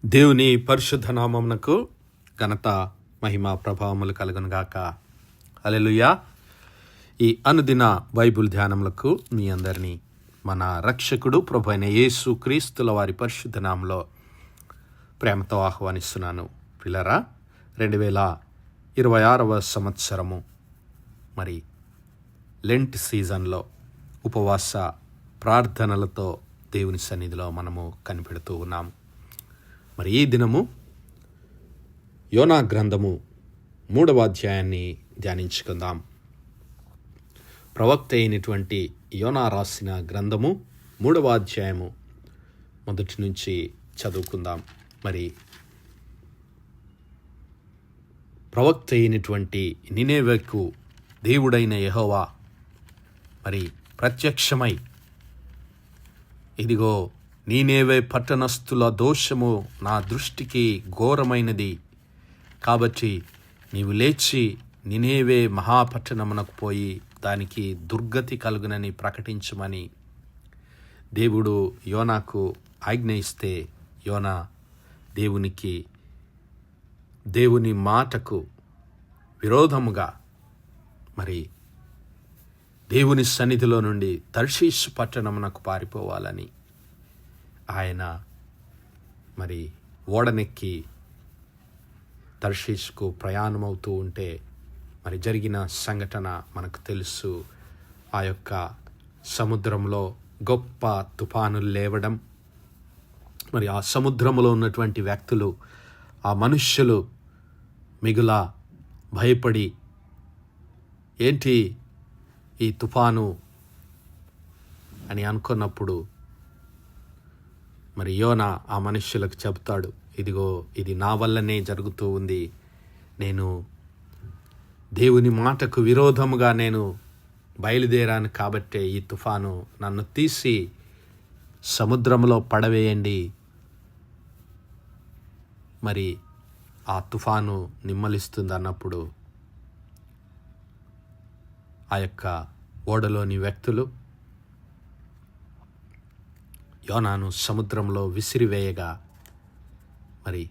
దేవుని పరిశుద్ధ నామమునకు ఘనత మహిమ ప్రభావములు కలుగునుగాక. హల్లెలూయా. ఈ అనుదిన బైబిల్ ధ్యానములకు మీ అందరినీ మన రక్షకుడు ప్రభు అయిన యేసు క్రీస్తుల వారి పరిశుద్ధ నామములో ప్రేమతో ఆహ్వానిస్తున్నాను. పిల్లరా, 2026 సంవత్సరము మరి లెంట్ సీజన్లో ఉపవాస ప్రార్థనలతో దేవుని సన్నిధిలో మనము కనిపెడుతూ ఉన్నాము. మరి ఈ దినము యోనా గ్రంథము 3వ అధ్యాయాన్ని ధ్యానించుకుందాం. ప్రవక్త అయినటువంటి యోనా రాసిన గ్రంథము 3వ అధ్యాయము మొదటి నుంచి చదువుకుందాం. మరి ప్రవక్త అయినటువంటి నినెవెకు దేవుడైన యెహోవా మరి ప్రత్యక్షమై, ఇదిగో నీనేవే పట్టణస్థుల దోషము నా దృష్టికి ఘోరమైనది, కాబట్టి నీవు లేచి నినేవే మహాపట్టణమునకు పోయి దానికి దుర్గతి కలుగునని ప్రకటించమని దేవుడు యోనాకు ఆజ్ఞ ఇస్తే, యోనా దేవుని మాటకు విరోధముగా మరి దేవుని సన్నిధిలో నుండి తర్షీషు పట్టణమునకు పారిపోవాలని ఆయన మరి ఓడనెక్కి తర్షీషుకు ప్రయాణమవుతూ ఉంటే మరి జరిగిన సంఘటన మనకు తెలుసు. ఆ యొక్క సముద్రంలో గొప్ప తుఫానులు లేవడం, మరి ఆ సముద్రంలో ఉన్నటువంటి వ్యక్తులు, ఆ మనుష్యులు మిగుల భయపడి, ఏంటి ఈ తుఫాను అని అనుకున్నప్పుడు మరి యోనా ఆ మనుష్యులకు చెబుతాడు, ఇదిగో ఇది నా వల్లనే జరుగుతూ ఉంది, నేను దేవుని మాటకు విరోధముగా నేను బయలుదేరాను కాబట్టే ఈ తుఫాను, నన్ను తీసి సముద్రంలో పడవేయండి, మరి ఆ తుఫాను నిమ్మలిస్తుంది అన్నప్పుడు ఆ యొక్క ఓడలోని వ్యక్తులు యోనాను సముద్రంలో విసిరివేయగా మరి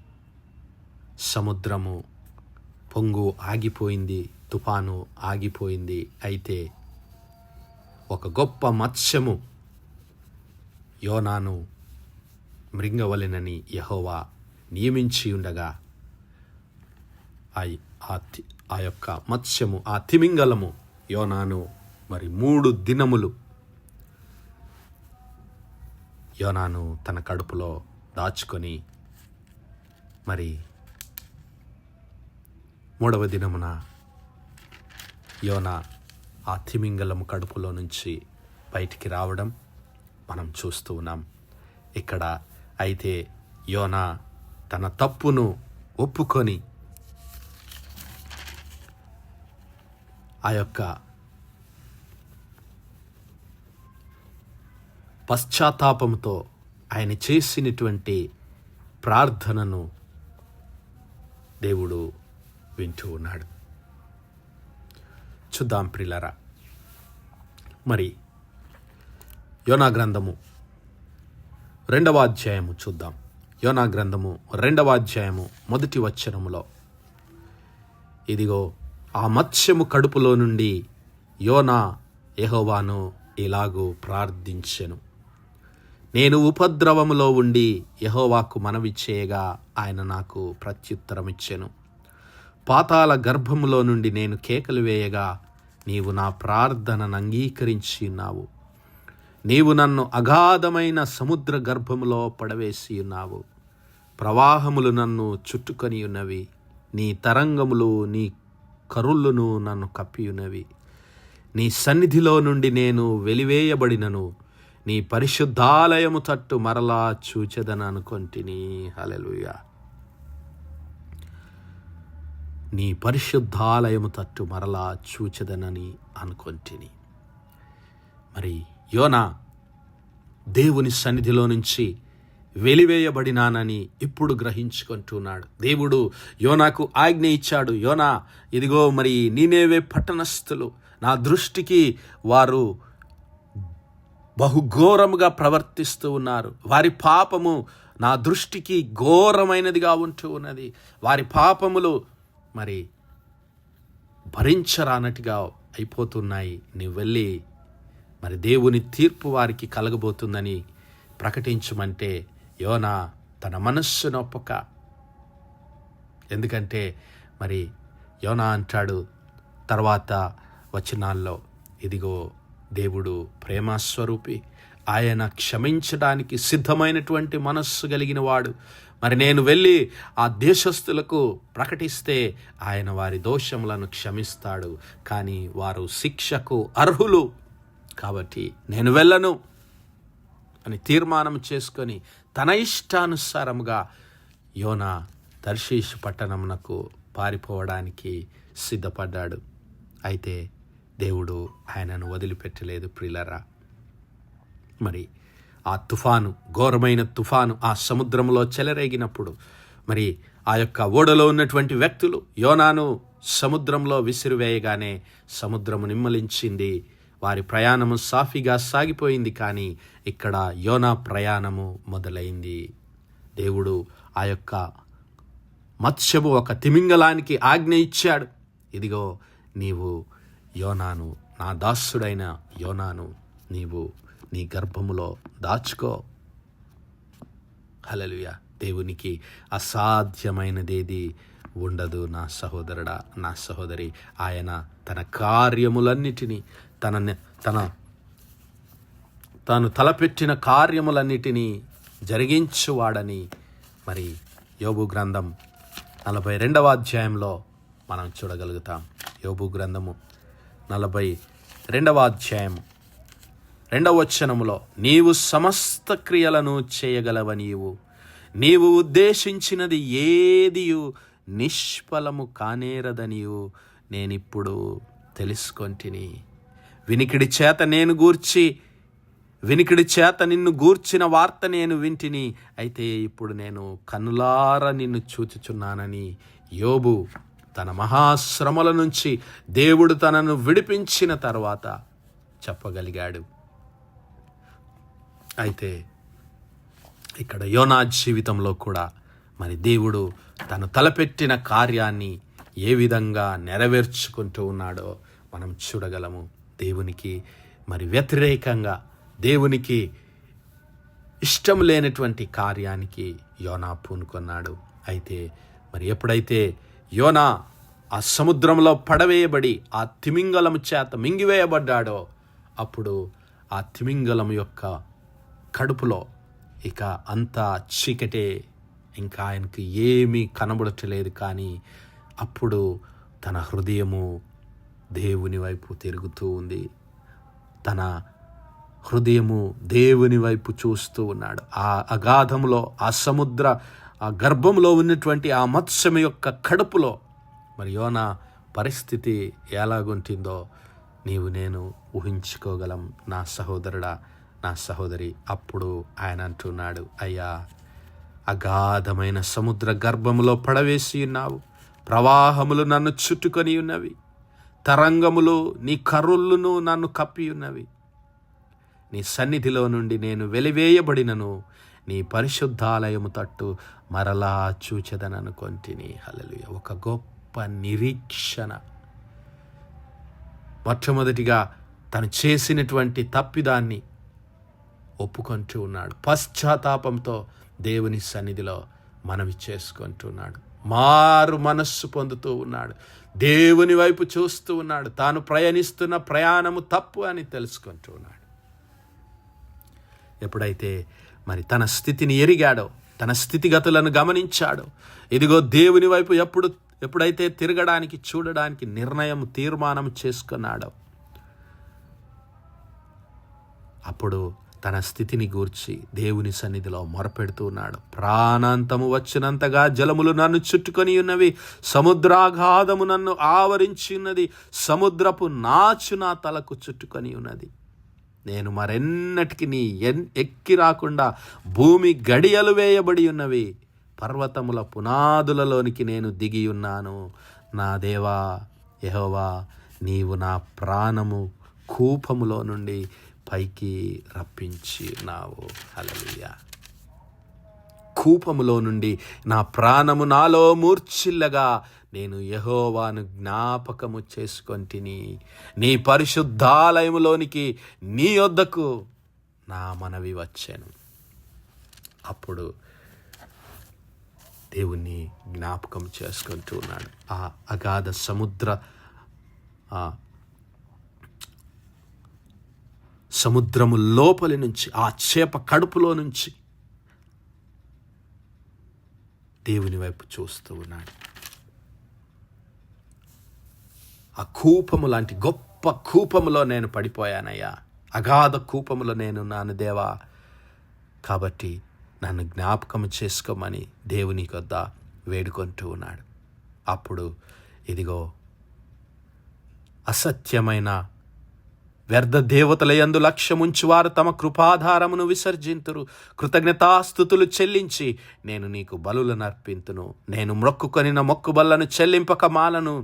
సముద్రము పొంగు ఆగిపోయింది, తుఫాను ఆగిపోయింది. అయితే ఒక గొప్ప మత్స్యము యోనాను మృంగవలెనని యెహోవా నియమించి ఉండగా ఆ యొక్క మత్స్యము, ఆ తిమింగలము యోనాను మరి 3 దినములు యోనాను తన కడుపులో దాచుకొని మరి 3వ దినమున యోనా ఆ తిమింగలము కడుపులో నుంచి బయటికి రావడం మనం చూస్తూ ఉన్నాం ఇక్కడ. అయితే యోనా తన తప్పును ఒప్పుకొని ఆ యొక్క పశ్చాత్తాపంతో ఆయన చేసినటువంటి ప్రార్థనను దేవుడు వింటూ ఉన్నాడు. చూద్దాం ప్రియులారా, మరి యోనా గ్రంథము 2వ అధ్యాయము చూద్దాం. యోనా గ్రంథము 2వ అధ్యాయము మొదటి వచనములో, ఇదిగో ఆ మత్స్యము కడుపులో నుండి యోనా యెహోవాను ఇలాగూ ప్రార్థించెను, నేను ఉపద్రవములో ఉండి యెహోవాకు మనవి చేయగా ఆయన నాకు ప్రత్యుత్తరమిచ్చెను. పాతాళ గర్భములో నుండి నేను కేకలు వేయగా నీవు నా ప్రార్థనను అంగీకరించి ఉన్నావు. నీవు నన్ను అగాధమైన సముద్ర గర్భములో పడవేసి ఉన్నావు. ప్రవాహములు నన్ను చుట్టుకొని ఉన్నవి, నీ తరంగములు నీ కరుళ్ళును నన్ను కప్పి ఉన్నవి. నీ సన్నిధిలో నుండి నేను వెలివేయబడినను, నీ పరిశుద్ధాలయము తట్టు మరలా చూచెదననుకొంటిని. హల్లెలూయా. నీ పరిశుద్ధాలయము తట్టు మరలా చూచెదనని అనుకొంటిని. మరి యోనా దేవుని సన్నిధిలో నుంచి వెలివేయబడినానని ఇప్పుడు గ్రహించుకుంటున్నాడు. దేవుడు యోనాకు ఆజ్ఞ ఇచ్చాడు, యోనా ఇదిగో మరి నీనేవే పట్టణస్థులు నా దృష్టికి వారు దుర్గతి కలుగునని ప్రకటించమని. దేవుడు యోనాకు ఆజ్ఞ ఇచ్చాడు, యోనా ఇదిగో మరి నీనేవే పట్టణస్థులు నా దృష్టికి వారు బహుఘోరముగా ప్రవర్తిస్తూ ఉన్నారు. వారి పాపము నా దృష్టికి ఘోరమైనదిగా ఉంటూ ఉన్నది. వారి పాపములు మరి భరించరానట్టుగా అయిపోతున్నాయి. నీవు వెళ్ళి మరి దేవుని తీర్పు వారికి కలగబోతుందని ప్రకటించమంటే యోనా తన మనస్సు నొప్పక, ఎందుకంటే మరి యోనా అంటాడు తర్వాత వచనాల్లో, ఇదిగో దేవుడు ప్రేమస్వరూపి, ఆయన క్షమించడానికి సిద్ధమైనటువంటి మనస్సు కలిగిన వాడు. మరి నేను వెళ్ళి ఆ దేశస్థులకు ప్రకటిస్తే ఆయన వారి దోషములను క్షమిస్తాడు, కానీ వారు శిక్షకు అర్హులు, కాబట్టి నేను వెళ్ళను అని తీర్మానం చేసుకొని తన ఇష్టానుసారముగా యోనా తర్షీషు పట్టణమునకు పారిపోవడానికి సిద్ధపడ్డాడు. అయితే దేవుడు ఆయనను వదిలిపెట్టలేదు ప్రియులారా. మరి ఆ తుఫాను, ఘోరమైన తుఫాను ఆ సముద్రంలో చెలరేగినప్పుడు మరి ఆ యొక్క ఓడలో ఉన్నటువంటి వ్యక్తులు యోనాను సముద్రంలో విసిరివేయగానే సముద్రము నిమ్మలించింది. వారి ప్రయాణము సాఫీగా సాగిపోయింది. కానీ ఇక్కడ యోనా ప్రయాణము మొదలైంది. దేవుడు ఆ యొక్క మత్స్యము ఒక తిమింగలానికి ఆజ్ఞ ఇచ్చాడు. ఇదిగో నీవు యోనాను, నా దాసుడైన యోనాను నీవు నీ గర్భములో దాచుకో. హల్లెలూయా. దేవునికి అసాధ్యమైనదేది ఉండదు నా సహోదరుడా, నా సహోదరి. ఆయన తన కార్యములన్నిటినీ తాను తలపెట్టిన కార్యములన్నిటినీ జరిగించువాడని మరి యోబు గ్రంథం 42వ అధ్యాయంలో మనం చూడగలుగుతాం. యోబు గ్రంథము 42వ అధ్యాయము 2వ వచనములో, నీవు సమస్త క్రియలను చేయగలవనీవు, నీవు ఉద్దేశించినది ఏదియు నిష్ఫలము కానేరదనియు నేనిప్పుడు తెలుసుకొంటిని. వినికిడి చేత నిన్ను గూర్చిన వార్త నేను వింటిని, అయితే ఇప్పుడు నేను కన్నులారా నిన్ను చూచుచున్నానని యోబు తన మహాశ్రమల నుంచి దేవుడు తనను విడిపించిన తర్వాత చెప్పగలిగాడు. అయితే ఇక్కడ యోనా జీవితంలో కూడా మరి దేవుడు తను తలపెట్టిన కార్యాన్ని ఏ విధంగా నెరవేర్చుకుంటూ ఉన్నాడో మనం చూడగలము. దేవునికి మరి వ్యతిరేకంగా, దేవునికి ఇష్టం లేనటువంటి కార్యానికి యోనా పూనుకున్నాడు. అయితే మరి ఎప్పుడైతే యోనా ఆ సముద్రంలో పడవేయబడి ఆ తిమింగలము చేత మింగివేయబడ్డాడో, అప్పుడు ఆ తిమింగలం యొక్క కడుపులో ఇక అంతా చీకటే, ఇంకా ఆయనకు ఏమీ కనబడట్లేదు. కానీ అప్పుడు తన హృదయము దేవుని వైపు తిరుగుతూ ఉంది. తన హృదయము దేవుని వైపు చూస్తూ ఉన్నాడు. ఆ అగాధంలో, ఆ గర్భంలో ఉన్నటువంటి ఆ మత్స్యము యొక్క కడుపులో మరి యోనా పరిస్థితి ఎలాగుంటుందో నేను ఊహించుకోగలం నా సహోదరుడా, నా సహోదరి. అప్పుడు ఆయన అంటున్నాడు, అయ్యా, అగాధమైన సముద్ర గర్భములో పడవేసి ఉన్నావు, ప్రవాహములు నన్ను చుట్టుకొని ఉన్నవి, తరంగములు నీ కర్రులను నన్ను కప్పి ఉన్నవి. నీ సన్నిధిలో నుండి నేను వెలివేయబడినను నీ పరిశుద్ధాలయము తట్టు మరలా చూచెదననుకొంటిని. హల్లెలూయా. ఒక గొప్ప నిరీక్షణ. మొట్టమొదటిగా తను చేసినటువంటి తప్పిదాన్ని ఒప్పుకుంటూ ఉన్నాడు. పశ్చాత్తాపంతో దేవుని సన్నిధిలో మనవి చేసుకుంటున్నాడు. మారు మనస్సు పొందుతూ ఉన్నాడు. దేవుని వైపు చూస్తూ ఉన్నాడు. తాను ప్రయాణిస్తున్న ప్రయాణము తప్పు అని తెలుసుకుంటూ ఉన్నాడు. ఎప్పుడైతే మరి తన స్థితిని ఎరిగాడో, తన స్థితిగతులను గమనించాడో, ఇదిగో దేవుని వైపు ఎప్పుడైతే తిరగడానికి, చూడడానికి తీర్మానం చేసుకున్నాడో, అప్పుడు తన స్థితిని గూర్చి దేవుని సన్నిధిలో మొరపెడుతూ ఉన్నాడు. ప్రాణాంతము వచ్చినంతగా జలములు నన్ను చుట్టుకొని ఉన్నవి, సముద్రాఘాతము నన్ను ఆవరించి ఉన్నది, సముద్రపు నాచు నా తలకు చుట్టుకొని ఉన్నది. నేను మరెన్నటికి ఎక్కి రాకుండా భూమి గడియలు వేయబడి ఉన్నవి, పర్వతముల పునాదులలోనికి నేను దిగి ఉన్నాను. నా దేవా యెహోవా, నీవు నా ప్రాణము కూపములో నుండి పైకి రప్పించి ఉన్నావు. హల్లెలూయా. కూపములో నుండి నా ప్రాణము నాలో మూర్ఛిల్లగా నేను యెహోవాను జ్ఞాపకము చేసుకొంటిని. నీ పరిశుద్ధాలయములోనికి నీ యొద్దకు నా మనవి వచ్చాను. అప్పుడు దేవుణ్ణి జ్ఞాపకం చేసుకుంటూ ఉన్నాడు. ఆ అగాధ సముద్రము లోపలి నుంచి, ఆ చేప కడుపులో నుంచి దేవుని వైపు చూస్తూ ఉన్నాడు. ఆ కూపము లాంటి గొప్ప కూపములో నేను పడిపోయానయ్యా, అగాధ కూపములో నేను నాను దేవా, కాబట్టి నన్ను జ్ఞాపకం చేసుకోమని దేవుని వద్ద వేడుకుంటూ ఉన్నాడు. అప్పుడు ఇదిగో అసత్యమైన వ్యర్థ దేవతల యందు లక్ష్యముంచువారు తమ కృపాధారమును విసర్జింతురు. కృతజ్ఞతాస్తుతులు చెల్లించి నేను నీకు బలులను అర్పింతును. నేను మొక్కుకొనిన మొక్కుబళ్లను చెల్లింపక మాలను.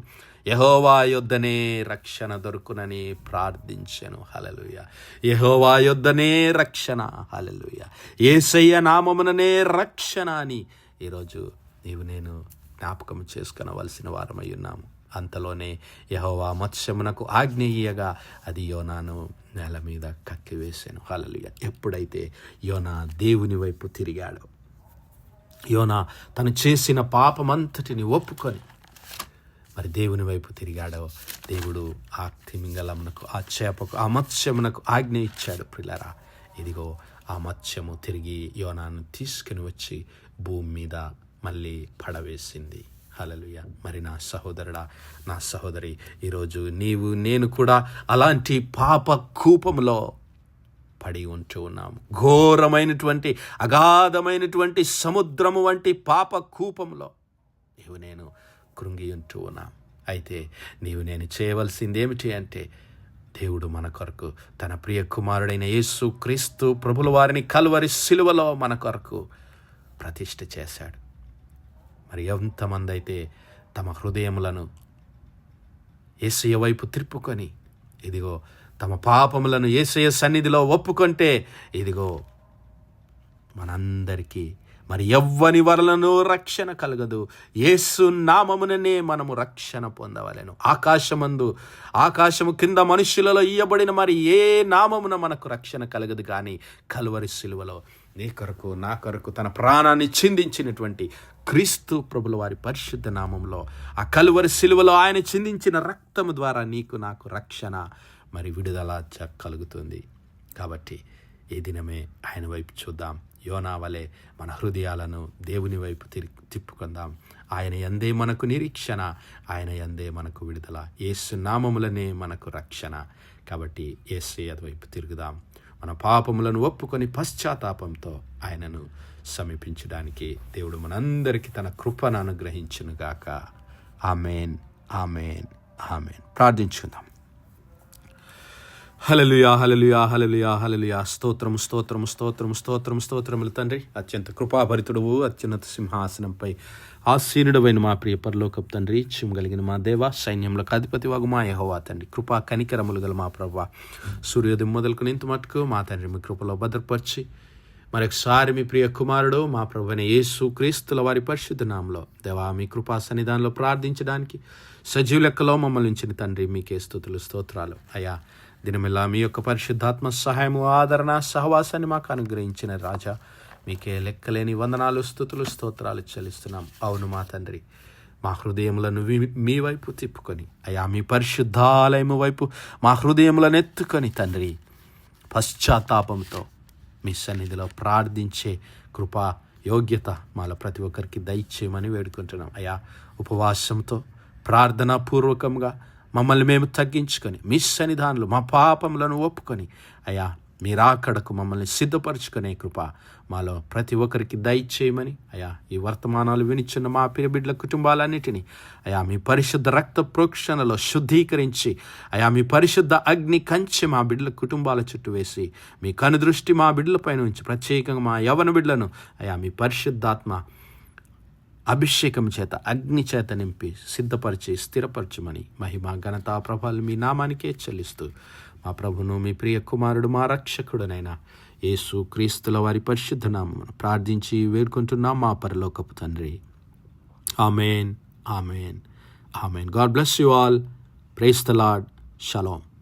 యెహోవా యొద్దనే రక్షణ దొరుకునని ప్రార్థించెను. హల్లెలూయా. యెహోవా యొద్దనే రక్షణ. హల్లెలూయా. యేసయ్య నామముననే రక్షణ అని ఈరోజు నీవు నేను జ్ఞాపకం చేసుకొనవలసిన వారమై ఉన్నాము. అంతలోనే యెహోవా మత్స్యమునకు ఆజ్ఞ ఇయ్యగా అది యోనాను నేల మీద కక్కివేశాను. హల్లెలూయా. ఎప్పుడైతే యోనా దేవుని వైపు తిరిగాడో, యోనా తను చేసిన పాపమంతటిని ఒప్పుకొని మరి దేవుని వైపు తిరిగాడో, దేవుడు ఆ తిమింగలమునకు, ఆ చేపకు, ఆ మత్స్యమునకు ఆజ్ఞ ఇచ్చాడు. ప్రియులారా, ఇదిగో ఆ మత్స్యము తిరిగి యోనాను తీసుకుని వచ్చి భూమి మీద మళ్ళీ పడవేసింది. హల్లెలూయా. మరి నా సహోదరుడా, నా సహోదరి, ఈరోజు నీవు నేను కూడా అలాంటి పాప కూపములో పడి ఉంటూ ఉన్నాము. ఘోరమైనటువంటి అగాధమైనటువంటి సముద్రము వంటి పాప కూపములో నీవు నేను కృంగి ఉంటూ ఉన్నాం. అయితే నీవు నేను చేయవలసింది ఏమిటి అంటే, దేవుడు మన కొరకు తన ప్రియ కుమారుడైన యేసు క్రీస్తు ప్రభుల వారిని కల్వరి సిలువలో మన కొరకు ప్రతిష్ఠ చేశాడు. మరి ఎంతమంది అయితే తమ హృదయములను యేసయ్య వైపు తిప్పుకొని ఇదిగో తమ పాపములను యేసయ్య సన్నిధిలో ఒప్పుకుంటే ఇదిగో మనందరికీ మరి ఎవ్వని వలనను రక్షణ కలగదు. యేసు నామముననే మనము రక్షణ పొందవలెను. ఆకాశము కింద మనుష్యులలో ఇయ్యబడిన మరి ఏ నామమున మనకు రక్షణ కలగదు. కానీ కల్వరి సిలువలో నీ కొరకు నా కొరకు తన ప్రాణాన్ని చిందించినటువంటి క్రీస్తు ప్రభుల వారి పరిశుద్ధ నామంలో, ఆ కల్వరి సిలువలో ఆయన చిందించిన రక్తము ద్వారా నీకు నాకు రక్షణ మరి విడుదల కలుగుతుంది. కాబట్టి ఈ దినమే ఆయన వైపు చూద్దాం. యోనా వలె మన హృదయాలను దేవుని వైపు తిప్పుకుందాం. ఆయన యందే మనకు నిరీక్షణ, ఆయన యందే మనకు విడుదల, యేసు నామములనే మనకు రక్షణ. కాబట్టి యేసయ్య వైపు తిరుగుదాం. మన పాపములను ఒప్పుకొని పశ్చాత్తాపంతో ఆయనను సమీపించడానికి దేవుడు మనందరికీ తన కృపను అనుగ్రహించునుగాక. ఆమేన్, ఆమేన్, ఆమేన్. ప్రార్థించుకుందాం. హల్లెలూయా, హల్లెలూయా, హల్లెలూయా, హల్లెలూయా. స్తోత్రము, స్తోత్రము, స్తోత్రము, స్తోత్రము, స్తోత్రములు తండ్రి. అత్యంత కృపాభరితుడువు, అత్యున్నత సింహాసనంపై ఆసీనుడవైన మా ప్రియ పరలోకపు తండ్రి, చిమ్మగలిగిన మా దేవ, సైన్యములకు అధిపతి వగు మా యెహోవా తండ్రి, కృపా కనికరములు గల మా ప్రభువా, సూర్యోదయం మొదలుకుని ఇంత మటుకు మా తండ్రి మీ కృపలో భద్రపరిచి మరొకసారి మీ ప్రియ కుమారుడు మా ప్రభువైన యేసు క్రీస్తుల వారి పరిశుద్ధ నామములో దేవా మీ కృపా సన్నిధానంలో ప్రార్థించడానికి సజీవ లెక్కలో మమ్మల్ని ఉంచిన తండ్రి మీకే స్తుతులు, స్తోత్రాలు. అయ్యా, దినమిల్లా మీ యొక్క పరిశుద్ధాత్మ సహాయము, ఆదరణ, సహవాసాన్ని మాకు అనుగ్రహించిన రాజా, మీకే లెక్కలేని వందనాలు, స్తుతులు, స్తోత్రాలు చెల్లిస్తున్నాం. అవును మా తండ్రి, మా హృదయములను మీ వైపు తిప్పుకొని అయ్యా మీ పరిశుద్ధాలయము వైపు మా హృదయములను ఎత్తుకొని తండ్రి పశ్చాత్తాపంతో మీ సన్నిధిలో ప్రార్థించే కృపా యోగ్యత మాలో ప్రతి ఒక్కరికి దయచేయమని వేడుకుంటున్నాం. అయ్యా, ఉపవాసంతో ప్రార్థనాపూర్వకంగా మమ్మల్ని మేము తగ్గించుకొని మీ సన్నిధానంలో మా పాపములను ఒప్పుకొని అయ్యా మీ రాకడకు మమ్మల్ని సిద్ధపరచుకునే కృప మాలో ప్రతి ఒక్కరికి దయచేయమని అయ్యా ఈ వర్తమానాలు వినిచున్న మా పిరబిడ్ల కుటుంబాలన్నిటినీ అయ్యా మీ పరిశుద్ధ రక్త ప్రోక్షణలో శుద్ధీకరించి అయ్యా మీ పరిశుద్ధ అగ్ని కంచె మా బిడ్డల కుటుంబాల చుట్టూ వేసి మీ కనుదృష్టి మా బిడ్డలపైన ఉంచి ప్రత్యేకంగా మా యవన బిడ్డలను అయ్యా మీ పరిశుద్ధాత్మ అభిషేకం చేత అగ్ని చేత నింపి సిద్ధపరిచి స్థిరపరచమని మహిమ ఘనతా ప్రభావాలు మీ నామానికే చెల్లిస్తూ మా ప్రభును మీ ప్రియ కుమారుడు మా రక్షకుడునైన యేసు క్రీస్తుల వారి పరిశుద్ధ నామమున ప్రార్థించి వేడుకుంటున్నాం మా పరలోకపు తండ్రి. Amen, amen, amen. God bless you all. Praise the Lord. Shalom.